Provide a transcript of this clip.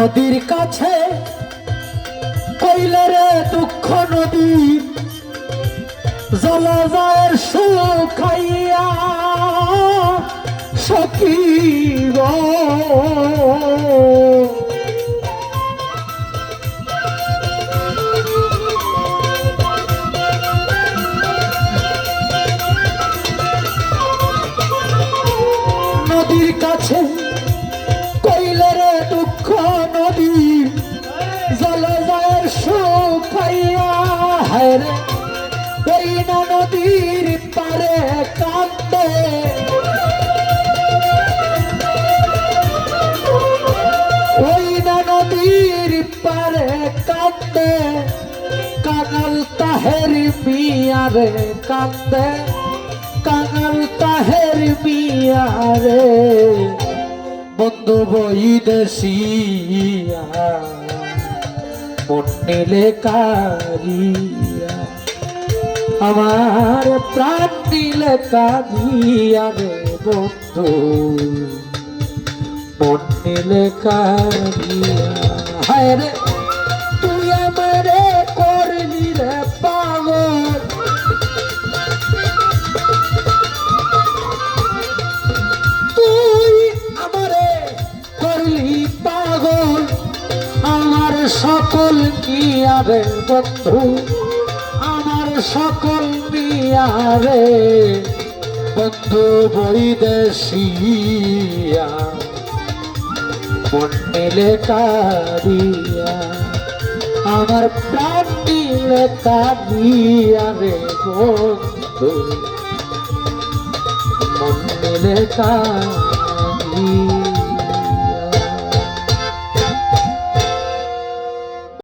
নদীর কাছে কইলে রে দুঃখ নদী জলাজয়ের শুকাইয়া সখী গো নদীর কাছে কইলে রে দুঃখ নদী জলাজয়ের শুকাইয়া হায় রে ওই না নদীর পারে কাঁদে ওই না নদীর পারে কাঁদে কাঙাল তাহের মিয়ারে কাঁদে কাঙাল তাহের মিয়ারে বন্ধু বৈদেশিয়া মন নিলে কারিয়া আমার প্রাণ নিলে কাঁদিয়া রে বন্ধু মন নিলে কাঁদিয়া হায় রে তুই আমারে করলি রে পাগল তুই আমারে করলি পাগল আমার সকল নিয়া রে বন্ধু আমার সকল নিয়া রে বন্ধু বৈদেশিয়া মন নিলে কারিয়া আমার প্রাণ নিলে কারিয়া রে বন্ধু মন নিলে কারিয়া